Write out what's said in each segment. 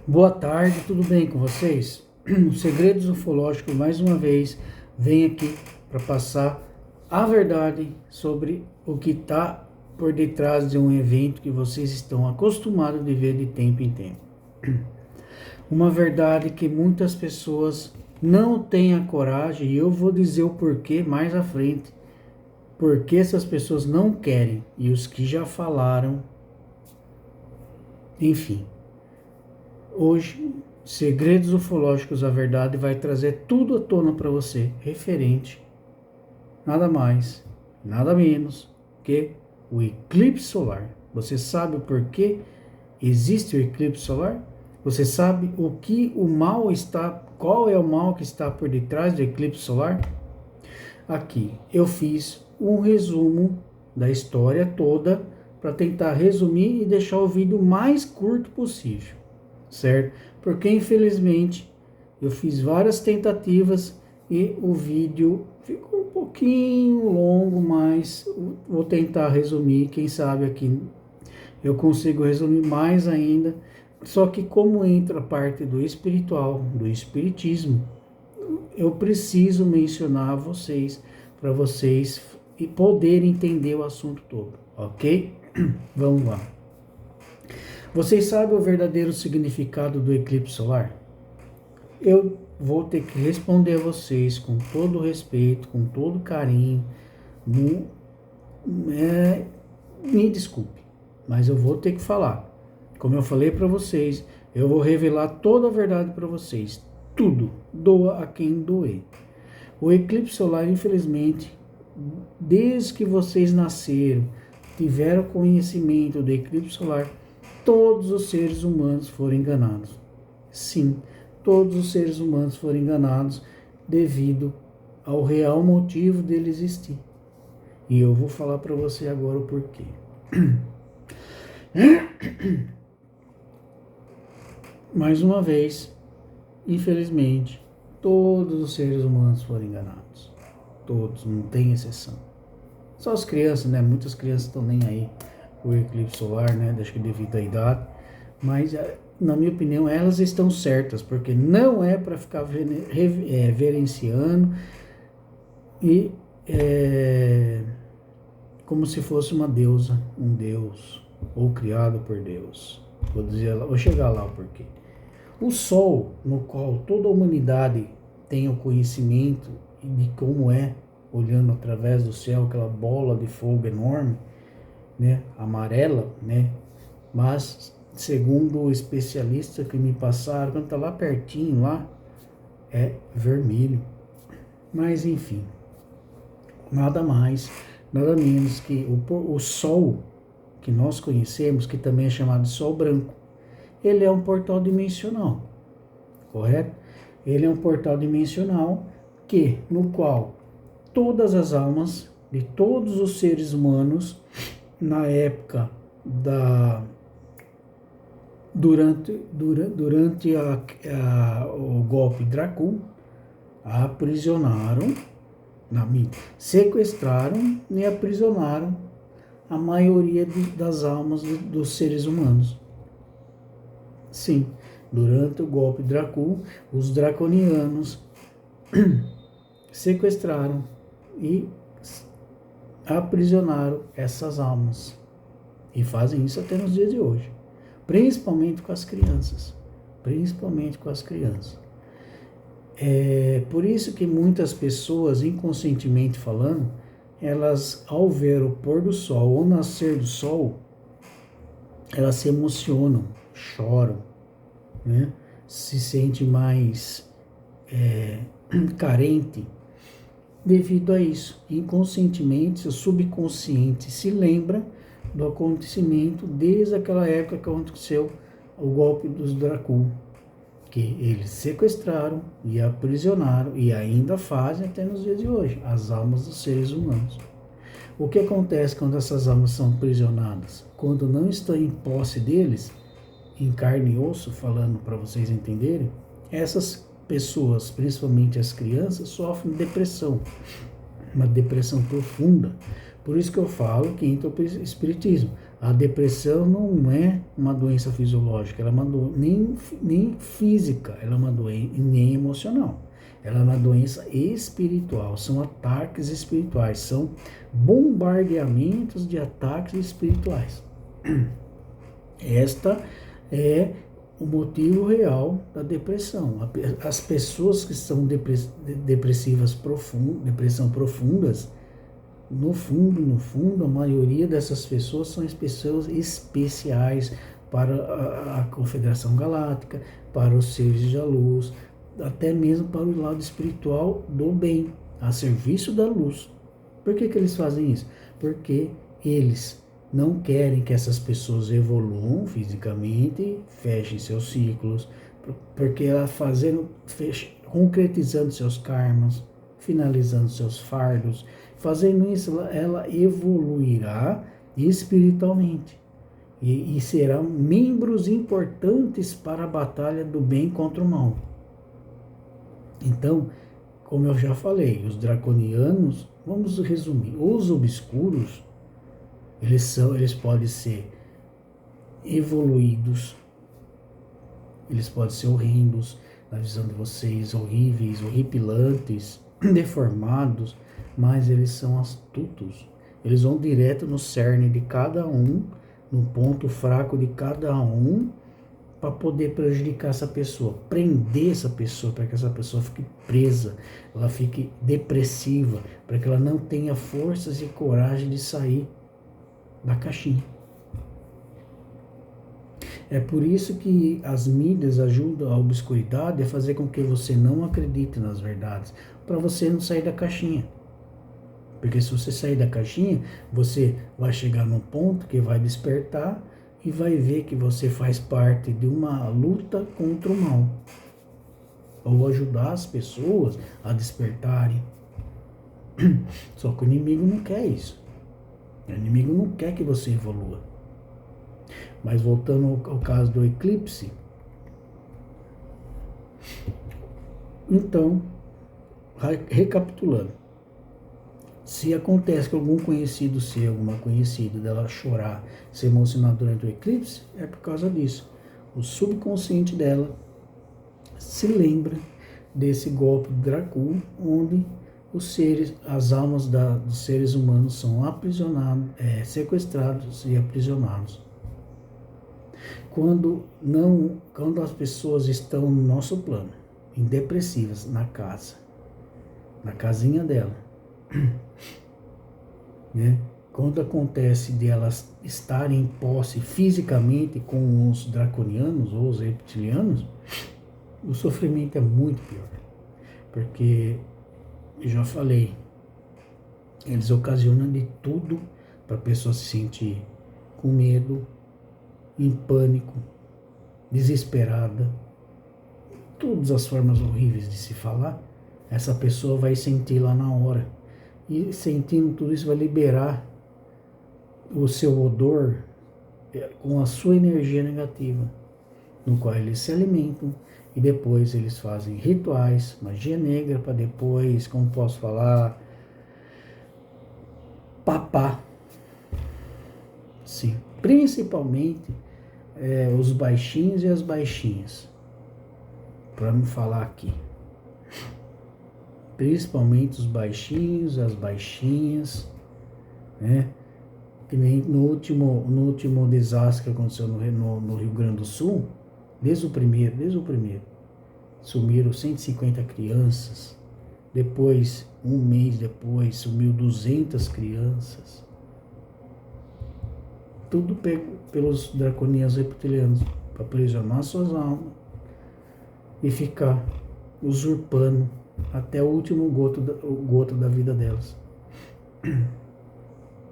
Boa tarde, tudo bem com vocês? O Segredos Ufológicos, mais uma vez, vem aqui para passar a verdade sobre o que está por detrás de um evento que vocês estão acostumados de ver de tempo em tempo. Uma verdade que muitas pessoas não têm a coragem, e eu vou dizer o porquê mais à frente, porque essas pessoas não querem, e os que já falaram, enfim. Hoje, Segredos Ufológicos, a verdade vai trazer tudo à tona para você, referente, nada mais, nada menos que o eclipse solar. Você sabe o porquê existe o eclipse solar? Você sabe o que o mal está, qual é o mal que está por detrás do eclipse solar? Aqui eu fiz um resumo da história toda para tentar resumir e deixar o vídeo mais curto possível, certo? Porque infelizmente eu fiz várias tentativas e o vídeo ficou um pouquinho longo, mas vou tentar resumir, quem sabe aqui eu consigo resumir mais ainda. Só que como entra a parte do espiritual, do espiritismo, eu preciso mencionar a vocês, para vocês poderem entender o assunto todo, ok? Vamos lá. Vocês sabem o verdadeiro significado do eclipse solar? Eu vou ter que responder a vocês com todo respeito, com todo carinho. Me desculpe, mas eu vou ter que falar. Como eu falei para vocês, eu vou revelar toda a verdade para vocês. Tudo, doa a quem doer. O eclipse solar, infelizmente, desde que vocês nasceram, tiveram conhecimento do eclipse solar, todos os seres humanos foram enganados. Sim, todos os seres humanos foram enganados devido ao real motivo dele existir. E eu vou falar para você agora o porquê. Mais uma vez, infelizmente, todos os seres humanos foram enganados. Todos, não tem exceção. Só as crianças, né? Muitas crianças estão nem aí com o eclipse solar, né? Acho que devido à idade. Mas, na minha opinião, elas estão certas, porque não é para ficar reverenciando e como se fosse uma deusa, um deus, ou criado por Deus. Vou chegar lá o porquê. O Sol, no qual toda a humanidade tem o conhecimento de como é, olhando através do céu, aquela bola de fogo enorme, né, amarela, né, mas segundo o especialista que me passaram, quando está lá pertinho, lá, é vermelho. Mas enfim, nada mais, nada menos que o Sol que nós conhecemos, que também é chamado de Sol branco, ele é um portal dimensional, correto? Ele é um portal dimensional no qual todas as almas de todos os seres humanos, na época durante o golpe Dracul, aprisionaram, sequestraram e aprisionaram a maioria das almas dos seres humanos. Sim, durante o golpe Dracul, os draconianos sequestraram e aprisionaram essas almas. E fazem isso até nos dias de hoje. Principalmente com as crianças. Principalmente com as crianças. É por isso que muitas pessoas, inconscientemente falando, elas, ao ver o pôr do sol ou nascer do sol, elas se emocionam, choram, né? Se sente mais carente devido a isso. Inconscientemente, seu subconsciente se lembra do acontecimento desde aquela época que aconteceu o golpe dos Dracul, que eles sequestraram e aprisionaram e ainda fazem até nos dias de hoje, as almas dos seres humanos. O que acontece quando essas almas são aprisionadas? Quando não estão em posse deles, em carne e osso, falando para vocês entenderem, essas pessoas, principalmente as crianças, sofrem depressão, uma depressão profunda. Por isso que eu falo que entra o espiritismo. A depressão não é uma doença fisiológica, ela é uma nem física, ela é uma doença nem emocional. Ela é uma doença espiritual, são ataques espirituais, são bombardeamentos de ataques espirituais. Esta é o motivo real da depressão. As pessoas que são depressivas depressão profundas, no fundo, a maioria dessas pessoas são pessoas especiais para a Confederação Galáctica, para os seres da luz, até mesmo para o lado espiritual do bem, a serviço da luz. Por que eles fazem isso? Porque eles não querem que essas pessoas evoluam fisicamente, fechem seus ciclos, porque ela concretizando seus karmas, finalizando seus fardos, fazendo isso, ela evoluirá espiritualmente e serão membros importantes para a batalha do bem contra o mal. Então, como eu já falei, os draconianos, vamos resumir, os obscuros, eles podem ser evoluídos, eles podem ser horrendos, na visão de vocês, horríveis, horripilantes, deformados, mas eles são astutos. Eles vão direto no cerne de cada um, no ponto fraco de cada um, para poder prejudicar essa pessoa, prender essa pessoa, para que essa pessoa fique presa, ela fique depressiva, para que ela não tenha forças e coragem de sair da caixinha. É por isso que as mídias ajudam a obscuridade a fazer com que você não acredite nas verdades, para você não sair da caixinha. Porque se você sair da caixinha, você vai chegar num ponto que vai despertar e vai ver que você faz parte de uma luta contra o mal. Ou ajudar as pessoas a despertarem. Só que o inimigo não quer isso. O inimigo não quer que você evolua. Mas voltando ao caso do eclipse. Então, recapitulando. Se acontece que algum conhecido seu, alguma conhecida dela chorar, se emocionar durante o eclipse, é por causa disso. O subconsciente dela se lembra desse golpe de Dracul, onde as almas dos seres humanos são aprisionados, sequestrados e aprisionados. Quando as pessoas estão no nosso plano, depressivas, na casinha dela, né? Quando acontece de elas estarem em posse fisicamente com os draconianos ou os reptilianos, o sofrimento é muito pior. Porque, eu já falei, eles ocasionam de tudo para a pessoa se sentir com medo, em pânico, desesperada. Todas as formas horríveis de se falar, essa pessoa vai sentir lá na hora. E sentindo tudo isso vai liberar o seu odor com a sua energia negativa, no qual eles se alimentam e depois eles fazem rituais, magia negra para depois, como posso falar, papar. Sim, principalmente os baixinhos e as baixinhas, para me falar aqui. Principalmente os baixinhos, as baixinhas, né? Que nem no último desastre que aconteceu no Rio Grande do Sul, desde o primeiro, sumiram 150 crianças. Depois, um mês depois, sumiu 200 crianças. Tudo pego pelos draconianos reptilianos, para aprisionar suas almas e ficar usurpando até o último gota da vida delas.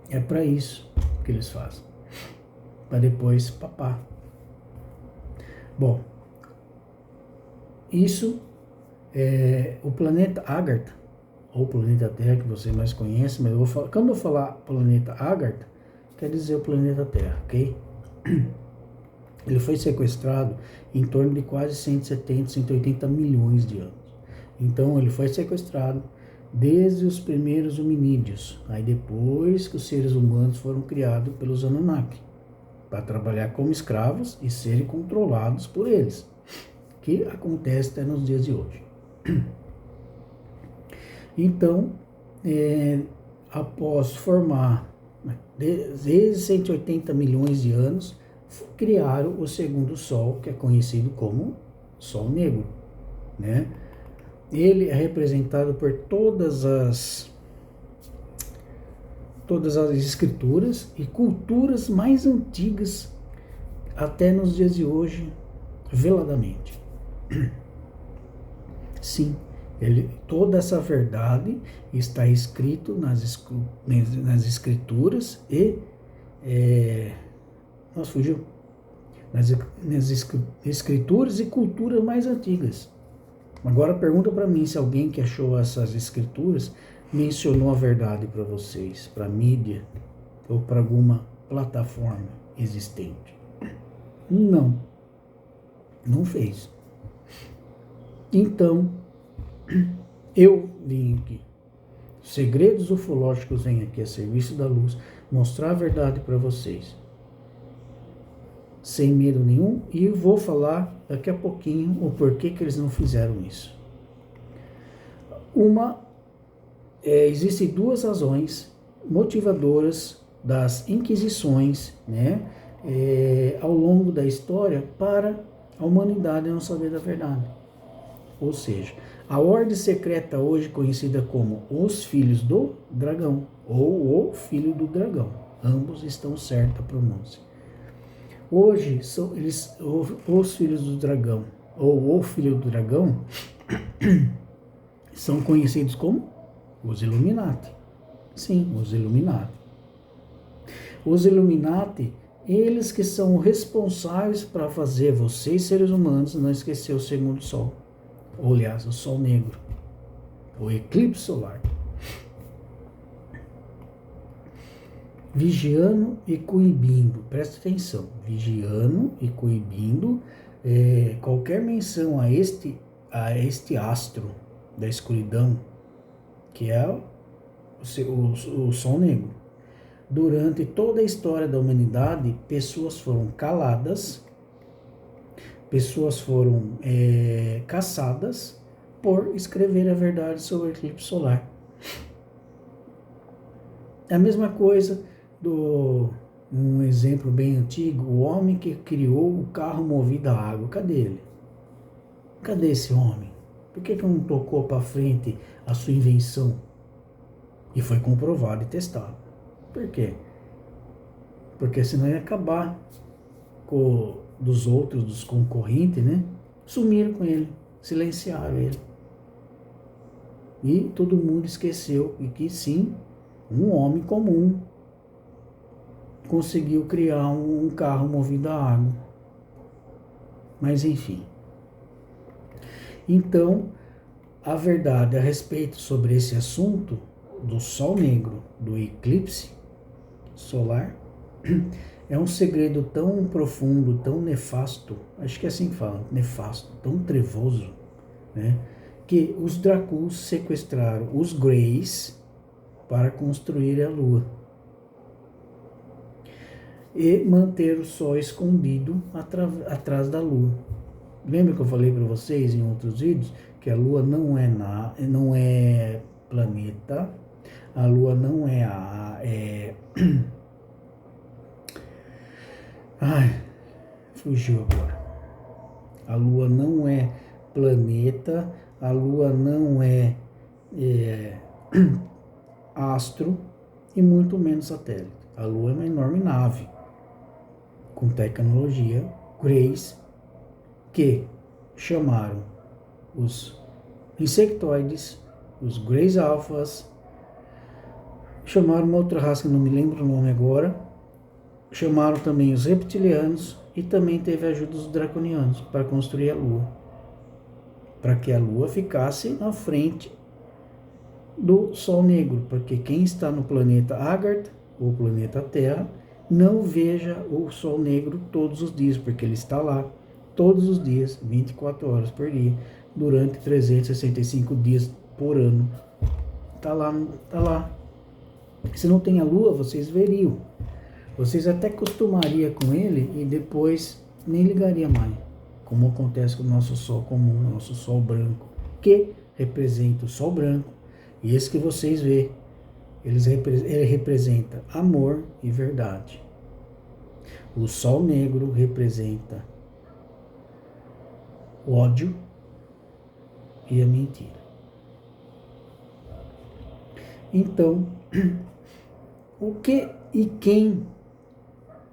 É para isso que eles fazem, para depois papar. Bom, isso é o planeta Agartha, ou planeta Terra, que você mais conhece, mas quando eu falar planeta Agartha, quer dizer o planeta Terra, ok? Ele foi sequestrado em torno de quase 170, 180 milhões de anos. Então ele foi sequestrado desde os primeiros hominídeos, aí depois que os seres humanos foram criados pelos Anunnaki. para trabalhar como escravos e serem controlados por eles, que acontece até nos dias de hoje. Então, após formar, desde 180 milhões de anos, criaram o segundo Sol, que é conhecido como Sol Negro, né? Ele é representado por todas as escrituras e culturas mais antigas até nos dias de hoje, veladamente. Sim, toda essa verdade está escrito nas escrituras e nas escrituras e culturas mais antigas. Agora pergunta para mim se alguém que achou essas escrituras mencionou a verdade para vocês, para a mídia ou para alguma plataforma existente. Não fez. Então, eu vim aqui. Segredos ufológicos vem aqui a serviço da luz, mostrar a verdade para vocês. Sem medo nenhum, e vou falar daqui a pouquinho o porquê que eles não fizeram isso. Existem duas razões motivadoras das inquisições, né, ao longo da história para a humanidade não saber da verdade. Ou seja, a ordem secreta hoje conhecida como os Filhos do Dragão ou o Filho do Dragão, ambos estão certos a pronúncia. Hoje, os Filhos do Dragão ou o Filho do Dragão são conhecidos como os Illuminati. Sim, os Illuminati. Os Illuminati, eles que são responsáveis para fazer vocês, seres humanos, não esquecer o segundo Sol. Ou, aliás, o Sol Negro. O eclipse solar. Vigiando e coibindo, presta atenção, vigiando e coibindo qualquer menção a este astro da escuridão, que é o Sol Negro. Durante toda a história da humanidade, pessoas foram caladas, pessoas foram caçadas por escrever a verdade sobre o eclipse solar. É a mesma coisa um exemplo bem antigo, o homem que criou o carro movido a água. Cadê ele? Cadê esse homem? Por que não tocou para frente a sua invenção? E foi comprovado e testado. Por quê? Porque senão ia acabar dos outros, dos concorrentes, né? Sumiram com ele, silenciaram ele. E todo mundo esqueceu que sim, um homem comum conseguiu criar um carro movido a água. Mas enfim. Então, a verdade a respeito sobre esse assunto do Sol Negro, do eclipse solar, é um segredo tão profundo, tão nefasto, acho que é assim que fala, nefasto, tão trevoso, né, que os Dracul sequestraram os Greys para construir a Lua e manter o Sol escondido atrás da Lua. Lembra que eu falei para vocês em outros vídeos que a Lua não é planeta, a Lua não fugiu agora. A Lua não é planeta, a Lua não é astro e muito menos satélite. A Lua é uma enorme nave com tecnologia Greys que chamaram os insectoides, os Greys alfas, chamaram uma outra raça que não me lembro o nome agora, chamaram também os reptilianos e também teve a ajuda dos draconianos para construir a Lua, para que a Lua ficasse na frente do Sol Negro, porque quem está no planeta Agartha, ou planeta Terra, não veja o Sol Negro todos os dias, porque ele está lá todos os dias, 24 horas por dia, durante 365 dias por ano. Está lá. Se não tem a Lua, vocês veriam. Vocês até costumariam com ele e depois nem ligaria mais, como acontece com o nosso Sol comum, nosso Sol branco, que representa o Sol branco, e esse que vocês vê, ele representa amor e verdade. O Sol negro representa o ódio e a mentira. Então, o que e quem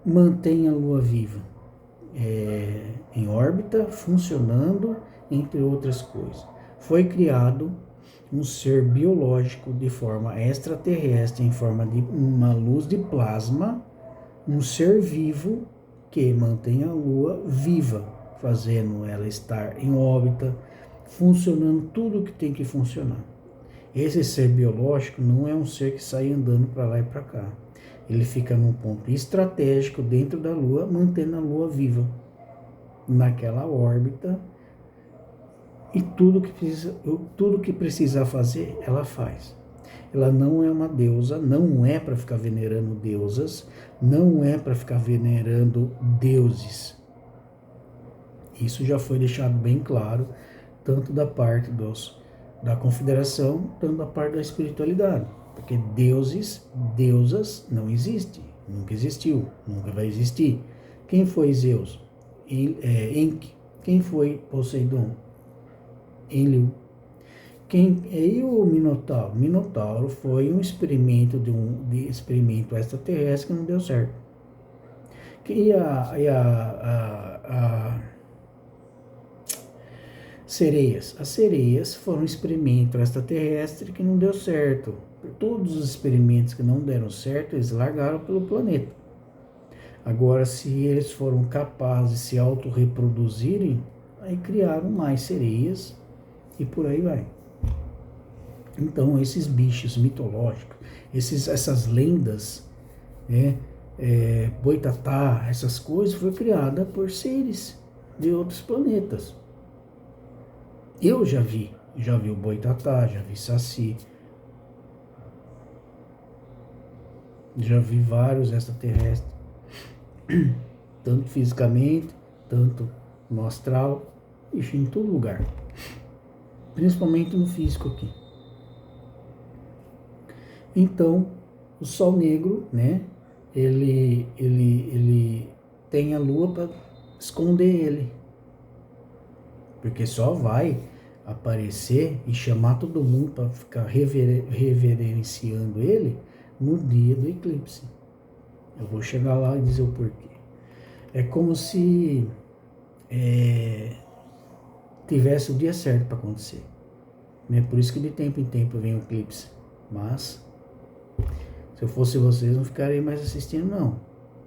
mantém a Lua viva? Em órbita, funcionando, entre outras coisas. Foi criado um ser biológico de forma extraterrestre, em forma de uma luz de plasma, um ser vivo que mantém a Lua viva, fazendo ela estar em órbita, funcionando tudo o que tem que funcionar. Esse ser biológico não é um ser que sai andando para lá e para cá. Ele fica num ponto estratégico dentro da Lua, mantendo a Lua viva naquela órbita, e tudo que precisa fazer, ela faz. Ela não é uma deusa, não é para ficar venerando deusas, não é para ficar venerando deuses. Isso já foi deixado bem claro, tanto da parte da confederação, tanto da parte da espiritualidade. Porque deuses, deusas, não existe, nunca existiu, nunca vai existir. Quem foi Zeus? Enki. Quem foi Poseidon? Enlil. E o Minotauro? Minotauro foi um experimento de experimento extraterrestre que não deu certo. E a sereias? As sereias foram um experimento extraterrestre que não deu certo. Todos os experimentos que não deram certo, eles largaram pelo planeta. Agora, se eles foram capazes de se autorreproduzirem, aí criaram mais sereias e por aí vai. Então, esses bichos mitológicos, essas lendas, né, Boitatá, essas coisas, foi criada por seres de outros planetas. Eu já vi o Boitatá, já vi Saci, já vi vários extraterrestres, tanto fisicamente, tanto no astral, em todo lugar, principalmente no físico aqui. Então, o Sol negro, né, ele tem a Lua para esconder ele, porque só vai aparecer e chamar todo mundo para ficar reverenciando ele no dia do eclipse. Eu vou chegar lá e dizer o porquê. É como se tivesse o dia certo para acontecer, né? Por isso que de tempo em tempo vem o eclipse. Mas se eu fosse vocês, não ficaria mais assistindo, não.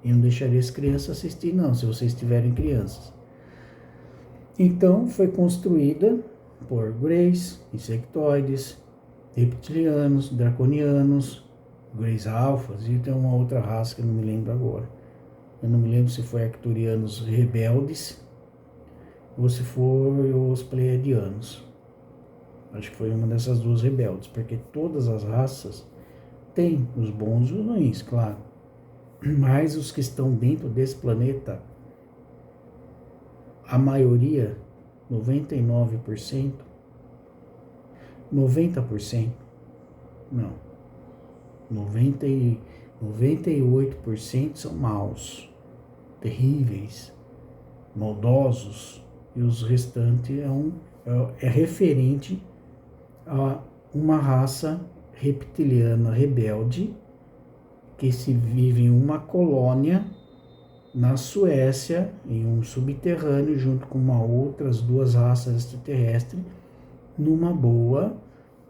E não deixaria as crianças assistir, não, se vocês tiverem crianças. Então, foi construída por greys, insectoides, reptilianos, draconianos, greys alfas, e tem uma outra raça que eu não me lembro agora. Eu não me lembro se foi arcturianos rebeldes ou se foi os pleiadianos. Acho que foi uma dessas duas rebeldes, porque todas as raças têm os bons e os ruins, claro. Mas os que estão dentro desse planeta, a maioria, 99%, 90%, não, 98% são maus, terríveis, maldosos, e os restantes é referente a uma raça reptiliana rebelde que se vive em uma colônia na Suécia, em um subterrâneo, junto com outras duas raças extraterrestres, numa boa,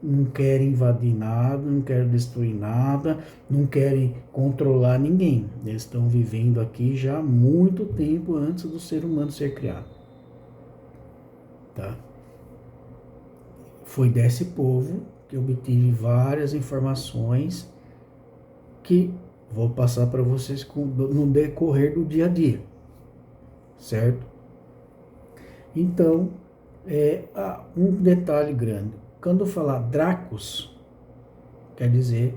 não querem invadir nada, não querem destruir nada, não querem controlar ninguém. Eles estão vivendo aqui já há muito tempo antes do ser humano ser criado. Tá? Foi desse povo que eu obtive várias informações que vou passar para vocês no decorrer do dia a dia, certo? Então, um detalhe grande. Quando eu falar Dracos, quer dizer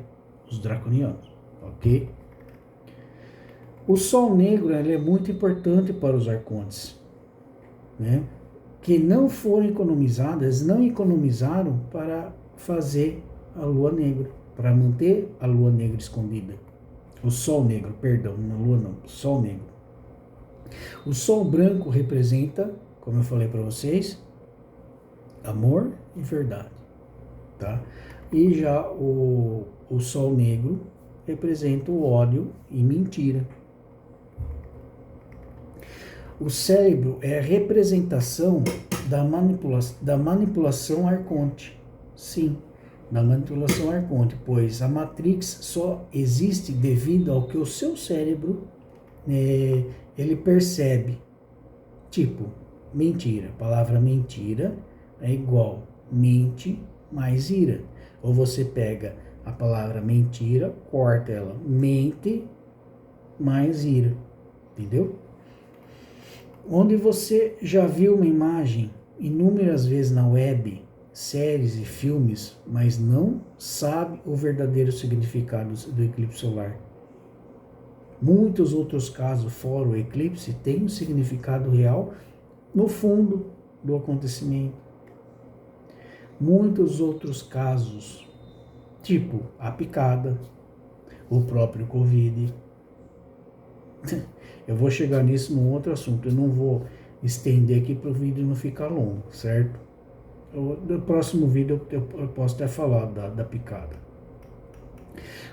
os draconianos, ok? O Sol negro ele é muito importante para os arcontes, né? Que não foram economizadas, não economizaram para fazer a lua negra, para manter a lua negra escondida. O Sol negro, perdão, não a lua não, o Sol negro. O Sol branco representa, como eu falei para vocês, amor e verdade, tá? E já o Sol negro representa o ódio e mentira. O cérebro é a representação da manipulação arconte. Sim, da manipulação arconte, pois a Matrix só existe devido ao que o seu cérebro ele percebe. Tipo, mentira. A palavra mentira é igual mente mais ira. Ou você pega a palavra mentira, corta ela, mente mais ira. Entendeu? Onde você já viu uma imagem inúmeras vezes na web, séries e filmes, mas não sabe o verdadeiro significado do eclipse solar. Muitos outros casos fora o eclipse têm um significado real no fundo do acontecimento. Muitos outros casos, tipo a picada, o próprio Covid. Eu vou chegar nisso num outro assunto, eu não vou estender aqui para o vídeo não ficar longo, certo? No próximo vídeo eu posso até falar da picada.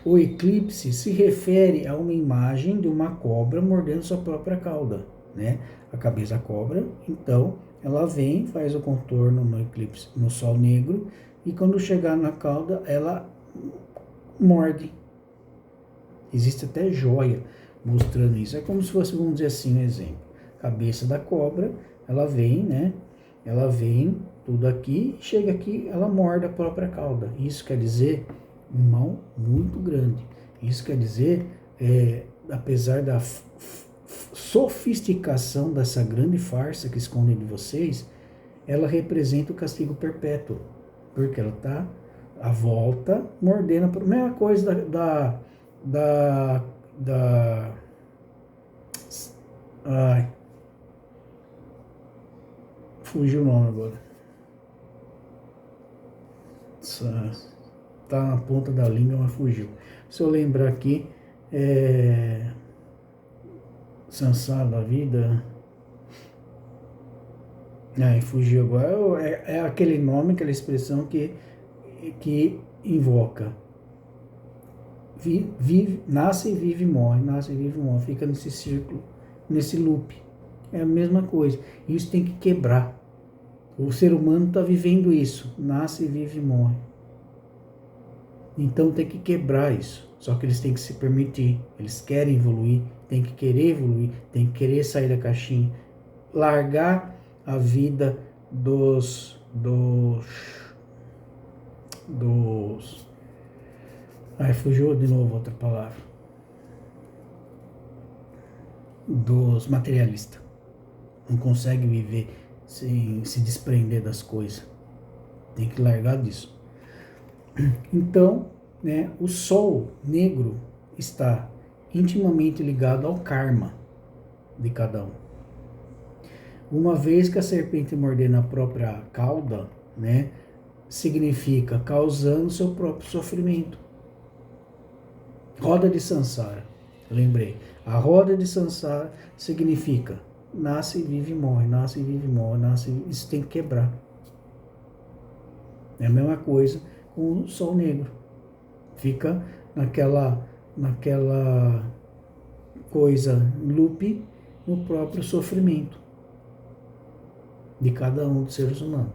O eclipse se refere a uma imagem de uma cobra mordendo sua própria cauda, né? A cabeça da cobra, então, ela vem, faz o contorno no eclipse, no Sol negro, e quando chegar na cauda, ela morde. Existe até joia mostrando isso. É como se fosse, vamos dizer assim, um exemplo. Cabeça da cobra, ela vem, né? Ela vem tudo aqui, chega aqui, ela morde a própria cauda. Isso quer dizer um mal muito grande. Isso quer dizer, apesar da sofisticação dessa grande farsa que esconde de vocês, ela representa o castigo perpétuo. Porque ela está à volta mordendo a mesma coisa ai, fugiu o nome agora. Tá na ponta da língua, mas fugiu. Se eu lembrar aqui, Sansara da vida. Fugiu agora. É aquele nome, aquela expressão que invoca. Nasce, vive, morre. Nasce, vive, morre. Fica nesse círculo, nesse loop. É a mesma coisa. Isso tem que quebrar. O ser humano está vivendo isso. Nasce, vive, morre. Então tem que quebrar isso. Só que eles têm que se permitir. Eles querem evoluir, tem que querer evoluir, tem que querer sair da caixinha. Largar a vida fugiu de novo outra palavra. Dos materialistas. Não consegue viver sem se desprender das coisas. Tem que largar disso. Então, né, o Sol negro está intimamente ligado ao karma de cada um. Uma vez que a serpente morder na própria cauda, né, significa causando seu próprio sofrimento. Roda de Sansara, lembrei. A roda de Sansara significa nasce, vive, morre, nasce, vive, morre, nasce, isso tem que quebrar. É a mesma coisa com o Sol negro. Fica naquela coisa, loop, no próprio sofrimento de cada um dos seres humanos.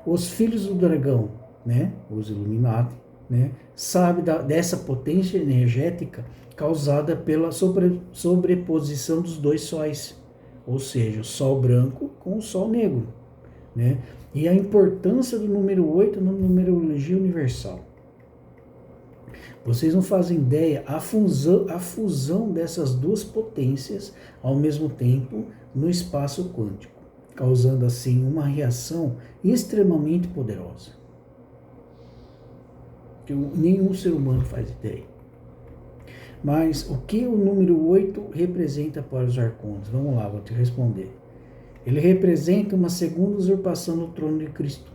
Os filhos do dragão, né, os Illuminati, né, sabe dessa potência energética causada pela sobreposição dos dois sóis, ou seja, o Sol branco com o Sol negro, né, e a importância do número 8 na numerologia universal. Vocês não fazem ideia a fusão dessas duas potências ao mesmo tempo no espaço quântico, causando assim uma reação extremamente poderosa. Que nenhum ser humano faz ideia. Mas o que o número 8 representa para os arcontes? Vamos lá, vou te responder. Ele representa uma segunda usurpação do trono de Cristo,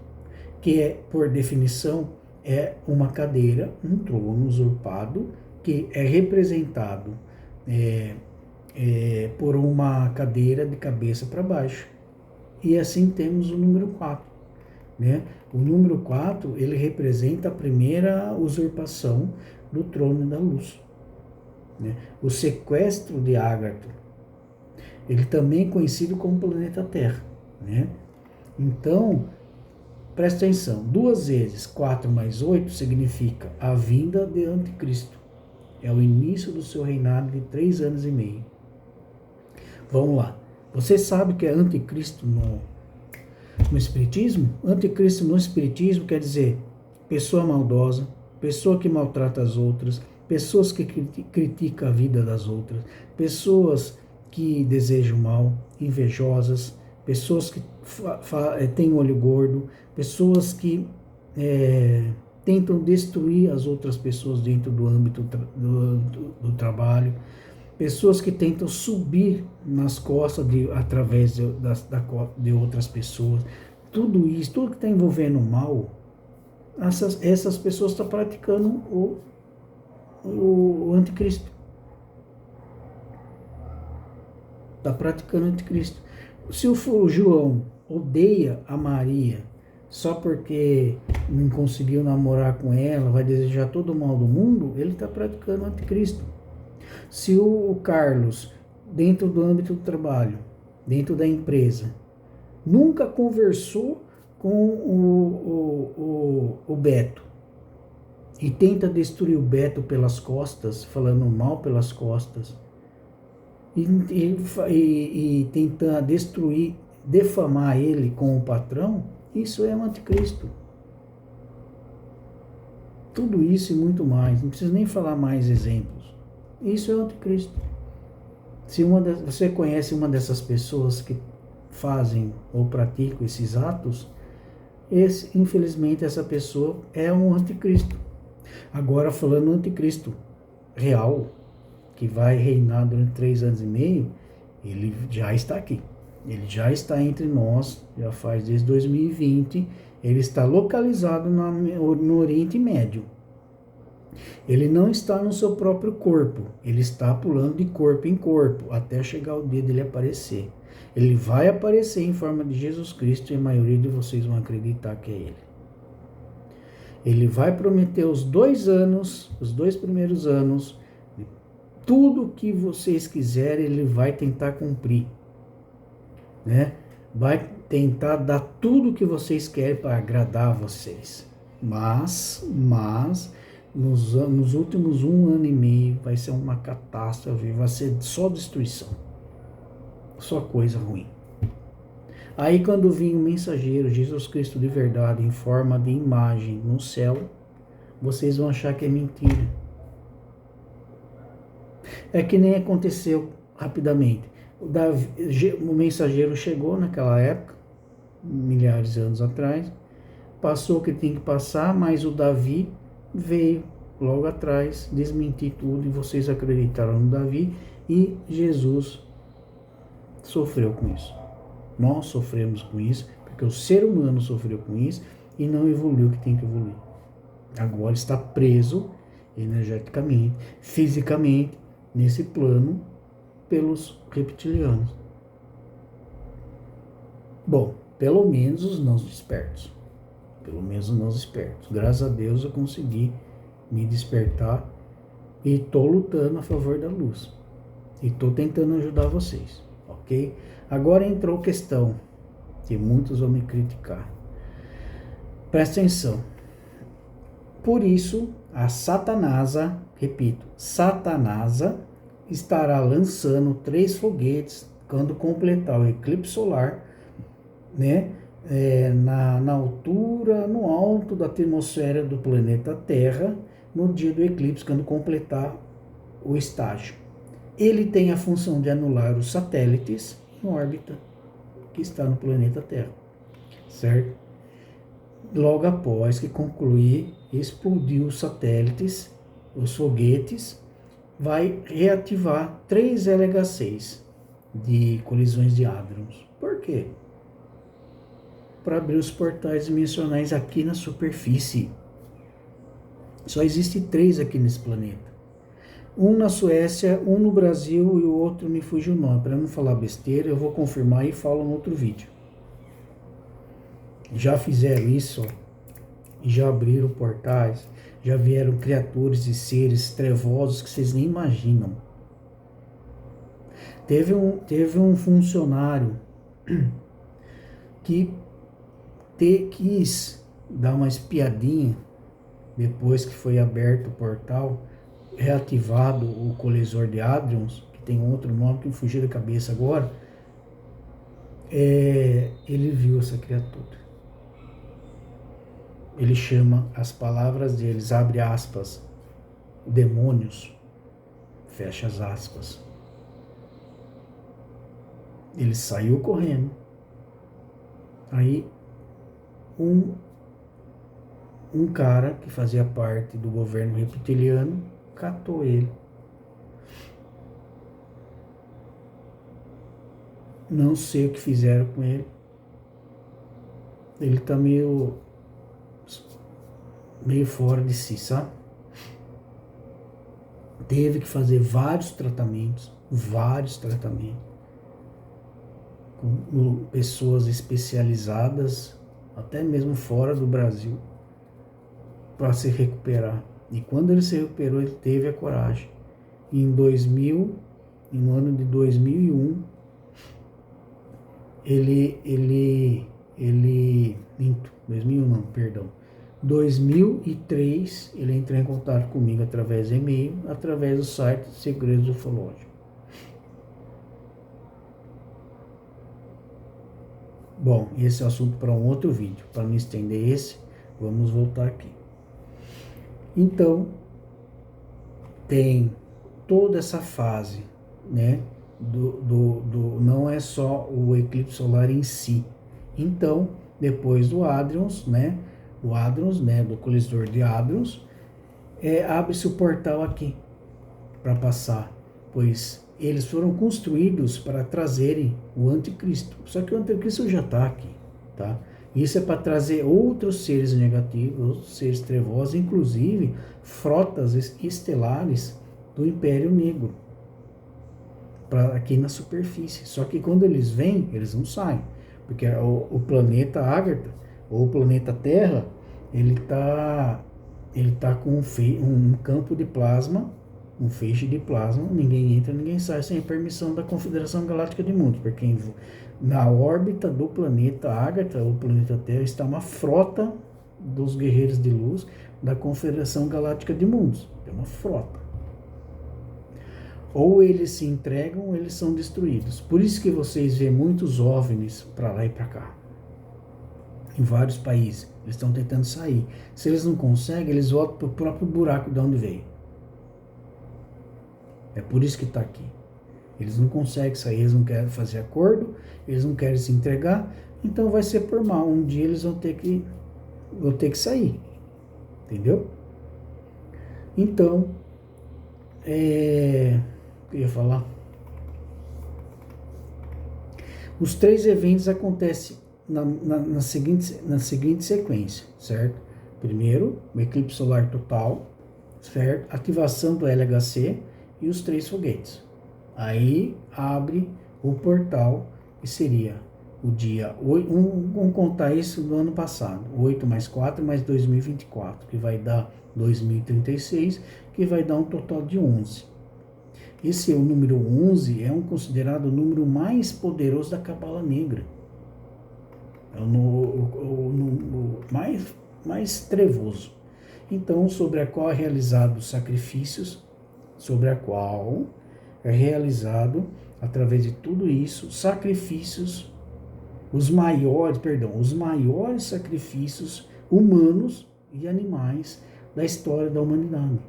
que é, por definição, é uma cadeira, um trono usurpado, que é representado por uma cadeira de cabeça para baixo. E assim temos o número 4. Né? O número 4, ele representa a primeira usurpação do trono da luz. Né? O sequestro de Ágato, ele também é conhecido como planeta Terra. Né? Então, presta atenção, 2 vezes 4 mais 8 significa a vinda de Anticristo. É o início do seu reinado de 3 anos e meio. Vamos lá. Você sabe o que é Anticristo no Espiritismo? Anticristo no Espiritismo quer dizer pessoa maldosa, pessoa que maltrata as outras, pessoas que criticam a vida das outras, pessoas que desejam mal, invejosas, pessoas que têm olho gordo, pessoas que tentam destruir as outras pessoas dentro do âmbito do trabalho, pessoas que tentam subir nas costas através de outras pessoas. Tudo isso, tudo que está envolvendo o mal, essas pessoas estão praticando o anticristo. Está praticando o anticristo. Se o João odeia a Maria só porque não conseguiu namorar com ela, vai desejar todo o mal do mundo, ele está praticando o anticristo. Se o Carlos, dentro do âmbito do trabalho, dentro da empresa, nunca conversou com o Beto e tenta destruir o Beto pelas costas, falando mal pelas costas, e tentar destruir, defamar ele com o patrão, isso é o anticristo. Tudo isso e muito mais, não preciso nem falar mais exemplos. Isso é o anticristo. Se você conhece uma dessas pessoas que fazem ou praticam esses atos, infelizmente essa pessoa é um anticristo. Agora, falando do anticristo real, que vai reinar durante 3 anos e meio, ele já está aqui. Ele já está entre nós, já faz desde 2020, ele está localizado no Oriente Médio. Ele não está no seu próprio corpo, ele está pulando de corpo em corpo, até chegar o dia dele aparecer. Ele vai aparecer em forma de Jesus Cristo e a maioria de vocês vão acreditar que é ele. Ele vai prometer os 2 anos, os 2 primeiros anos, tudo que vocês quiserem, ele vai tentar cumprir. Né? Vai tentar dar tudo que vocês querem para agradar vocês. Mas nos últimos 1 ano e meio vai ser uma catástrofe, vai ser só destruição, só coisa ruim. Aí quando vir o mensageiro, Jesus Cristo de verdade, em forma de imagem no céu, vocês vão achar que é mentira. É que nem aconteceu rapidamente. O mensageiro chegou naquela época, milhares de anos atrás, passou o que tinha que passar, mas o Davi veio logo atrás desmentir tudo e vocês acreditaram no Davi e Jesus sofreu com isso. Nós sofremos com isso porque o ser humano sofreu com isso e não evoluiu o que tem que evoluir. Agora está preso energeticamente, fisicamente, nesse plano pelos reptilianos. Bom, pelo menos os não despertos. Graças a Deus eu consegui me despertar e estou lutando a favor da luz. E estou tentando ajudar vocês, ok? Agora entrou questão que muitos vão me criticar. Presta atenção. Por isso, a Satanasa, repito, Satanasa estará lançando 3 foguetes quando completar o eclipse solar, né? Na altura, no alto da atmosfera do planeta Terra, no dia do eclipse, quando completar o estágio. Ele tem a função de anular os satélites em órbita que está no planeta Terra, certo? Logo após que concluir, explodir os satélites, os foguetes, vai reativar 3 LH6 de colisões de hadrons. Por quê? Para abrir os portais dimensionais aqui na superfície. Só existe 3 aqui nesse planeta. Um na Suécia, um no Brasil e o outro me fugiu o nome. Para não falar besteira, eu vou confirmar e falo no outro vídeo. Já fizeram isso, ó, e já abriram portais, já vieram criaturas e seres trevosos que vocês nem imaginam. Teve um funcionário que quis dar uma espiadinha depois que foi aberto o portal, reativado o colisor de hadrons, que tem outro nome que me fugiu da cabeça agora. Ele viu essa criatura. Ele chama as palavras deles, abre aspas, demônios, fecha as aspas. Ele saiu correndo. Aí um cara que fazia parte do governo reptiliano catou ele. Não sei o que fizeram com ele. Ele tá meio fora de si, sabe? Teve que fazer vários tratamentos com pessoas especializadas, até mesmo fora do Brasil, para se recuperar. E quando ele se recuperou, ele teve a coragem. E no ano de 2001, ele 2001 não, perdão. 2003, ele entrou em contato comigo através de e-mail, através do site Segredos Ufológicos. Bom, esse é o assunto para um outro vídeo. Para não estender esse, vamos voltar aqui. Então, tem toda essa fase, né? Não é só o eclipse solar em si. Então, depois do Hadrons, né? O Hadrons, né? Do colisor de Hadrons, abre-se o portal aqui para passar, pois eles foram construídos para trazerem o anticristo. Só que o anticristo já está aqui, tá? Isso é para trazer outros seres negativos, outros seres trevosos, inclusive frotas estelares do Império Negro, para aqui na superfície. Só que quando eles vêm, eles não saem, porque o planeta Ágata, ou o planeta Terra, ele tá com um campo de plasma, um feixe de plasma, ninguém entra, ninguém sai sem a permissão da Confederação Galáctica de Mundos, porque na órbita do planeta Ágata, o planeta Terra, está uma frota dos guerreiros de luz da Confederação Galáctica de Mundos. É uma frota. Ou eles se entregam ou eles são destruídos. Por isso que vocês vê muitos OVNIs para lá e para cá. Em vários países. Eles estão tentando sair. Se eles não conseguem, eles voltam para o próprio buraco de onde veio. É por isso que está aqui. Eles não conseguem sair, eles não querem fazer acordo, eles não querem se entregar, então vai ser por mal. Um dia eles vão ter que sair. Entendeu? Então, o que eu ia falar? Os 3 eventos acontecem na seguinte sequência, certo? Primeiro, o eclipse solar total, certo? Ativação do LHC e os 3 foguetes. Aí abre o portal, que seria o dia 8, vamos contar isso do ano passado, 8 mais 4 mais 2024, que vai dar 2036, que vai dar um total de 11. Esse é o número 11, considerado o número mais poderoso da Cabala Negra. É o mais trevoso. Então, sobre a qual é realizado sacrifícios, através de tudo isso, sacrifícios, os maiores sacrifícios humanos e animais da história da humanidade.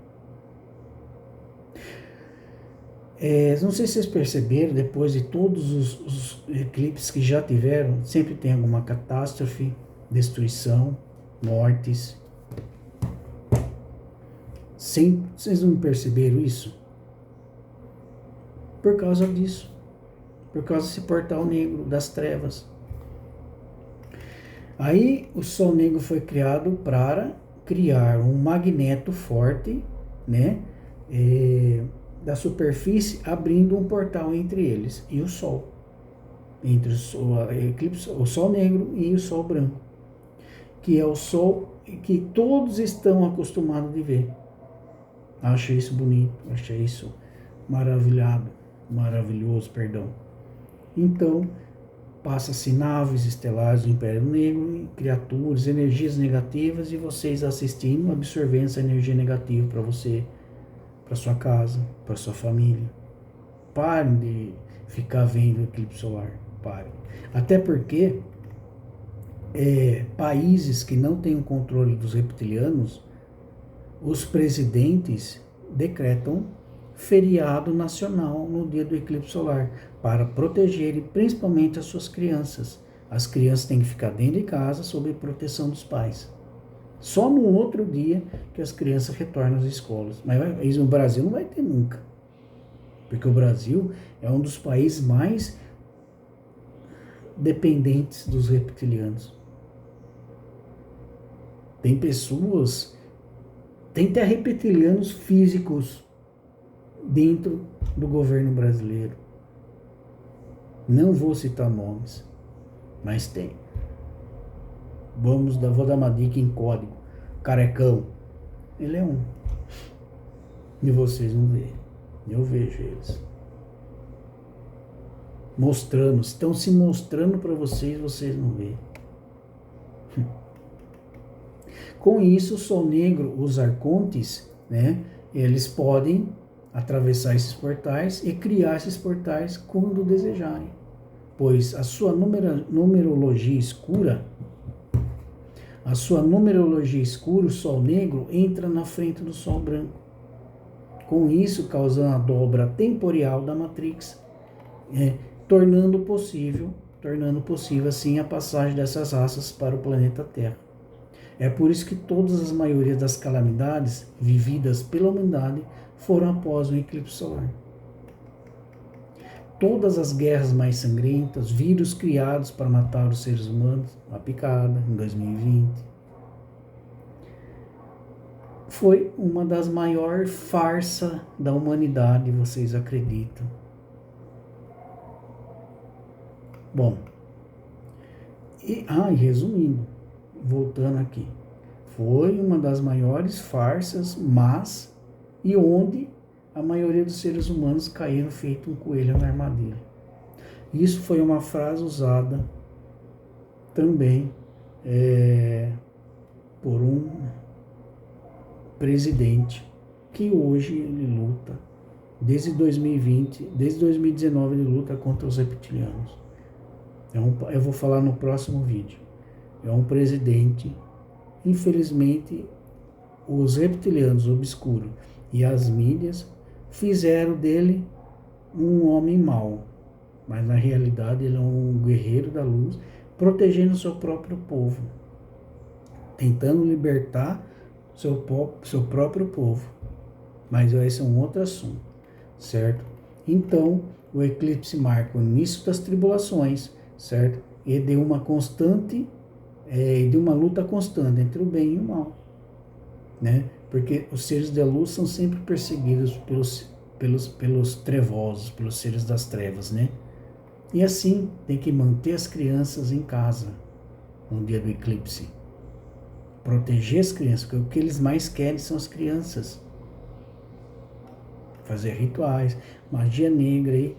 Não sei se vocês perceberam, depois de todos os eclipses que já tiveram, sempre tem alguma catástrofe, destruição, mortes. Vocês não perceberam isso? por causa disso, por causa desse portal negro das trevas. Aí o Sol Negro foi criado para criar um magneto forte, né, da superfície, abrindo um portal entre eles e o Sol, entre o Sol Negro e o Sol Branco, que é o Sol que todos estão acostumados de ver. Acho isso bonito, acho isso maravilhoso, perdão. Então, passa-se naves estelares do Império Negro, e criaturas, energias negativas, e vocês assistindo, absorvendo essa energia negativa para você, para sua casa, para sua família. Parem de ficar vendo o eclipse solar, parem. Até porque países que não têm o controle dos reptilianos, os presidentes decretam feriado nacional no dia do eclipse solar, para protegerem principalmente as suas crianças. As crianças têm que ficar dentro de casa sob proteção dos pais. Só no outro dia que as crianças retornam às escolas. Mas isso no Brasil não vai ter nunca. Porque o Brasil é um dos países mais dependentes dos reptilianos. Tem pessoas, tem até reptilianos físicos dentro do governo brasileiro. Não vou citar nomes, mas tem. Vou dar uma dica em código. Carecão, ele é um. E vocês não veem. Eu vejo eles. Mostrando, estão se mostrando para vocês, vocês não veem. Com isso, o Sol Negro, os arcontes, né, eles podem atravessar esses portais e criar esses portais quando desejarem, pois a sua numerologia escura, o Sol Negro entra na frente do Sol Branco, com isso causando a dobra temporal da Matrix, tornando possível assim a passagem dessas raças para o planeta Terra. É por isso que todas as maiorias das calamidades vividas pela humanidade foram após o eclipse solar. Todas as guerras mais sangrentas, vírus criados para matar os seres humanos, a picada em 2020, foi uma das maiores farsas da humanidade, vocês acreditam? Bom, e resumindo, voltando aqui, foi uma das maiores farsas, mas e onde a maioria dos seres humanos caíram feito um coelho na armadilha. Isso foi uma frase usada também por um presidente que hoje ele luta, desde 2020, desde 2019 ele luta contra os reptilianos. Eu vou falar no próximo vídeo. É um presidente, infelizmente, os reptilianos obscuros e as mídias fizeram dele um homem mau, mas na realidade ele é um guerreiro da luz, protegendo o seu próprio povo, tentando libertar seu próprio povo. Mas esse é um outro assunto, certo? Então, o eclipse marca o início das tribulações, certo? E de uma luta constante entre o bem e o mal, né? Porque os seres da luz são sempre perseguidos pelos trevosos, pelos seres das trevas, né? E assim, tem que manter as crianças em casa no dia do eclipse. Proteger as crianças, porque o que eles mais querem são as crianças. Fazer rituais, magia negra aí.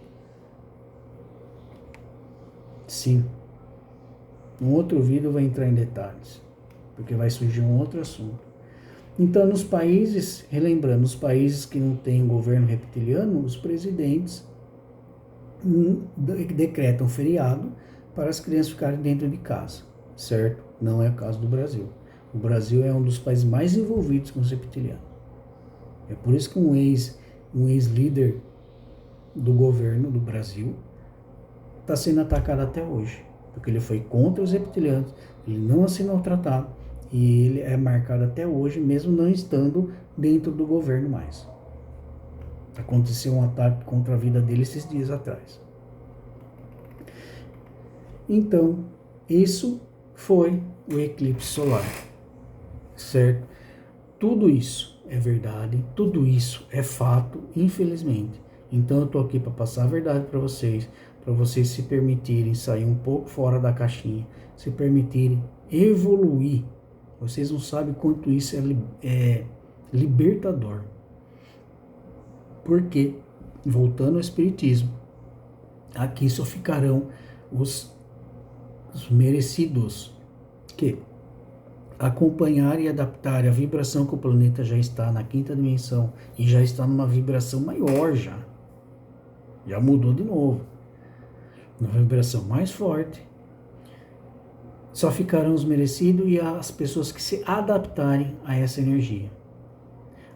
Sim. Um outro vídeo vai entrar em detalhes, porque vai surgir um outro assunto. Então, nos países, relembrando, nos países que não têm governo reptiliano, os presidentes decretam feriado para as crianças ficarem dentro de casa, certo? Não é o caso do Brasil. O Brasil é um dos países mais envolvidos com os reptilianos. É por isso que um ex-líder do governo do Brasil está sendo atacado até hoje, porque ele foi contra os reptilianos, ele não assinou o tratado e ele é marcado até hoje, mesmo não estando dentro do governo mais. Aconteceu um ataque contra a vida dele esses dias atrás. Então, isso foi o eclipse solar, certo? Tudo isso é verdade, tudo isso é fato, infelizmente. Então eu tô aqui para passar a verdade para vocês se permitirem sair um pouco fora da caixinha, se permitirem evoluir. Vocês não sabem quanto isso é libertador. Porque, voltando ao espiritismo, aqui só ficarão os merecidos que acompanhar e adaptar a vibração que o planeta já está na quinta dimensão e já está numa vibração maior já mudou de novo, uma vibração mais forte. Só ficarão os merecidos e as pessoas que se adaptarem a essa energia.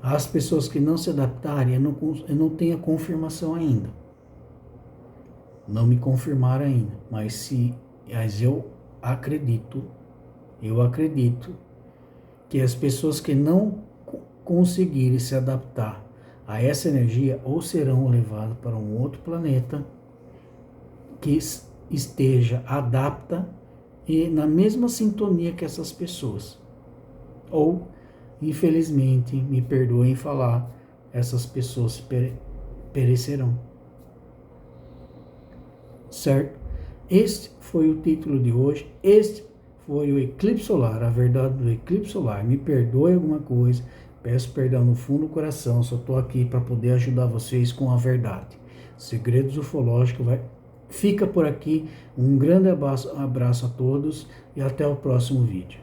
As pessoas que não se adaptarem, eu não tenho a confirmação ainda. Não me confirmaram ainda, mas eu acredito que as pessoas que não conseguirem se adaptar a essa energia ou serão levadas para um outro planeta que esteja adapta e na mesma sintonia que essas pessoas. Ou, infelizmente, me perdoem falar, essas pessoas perecerão. Certo? Este foi o título de hoje. Este foi o eclipse solar, a verdade do eclipse solar. Me perdoe alguma coisa, peço perdão no fundo do coração, só estou aqui para poder ajudar vocês com a verdade. Segredos Ufológicos fica por aqui. Um grande abraço a todos e até o próximo vídeo.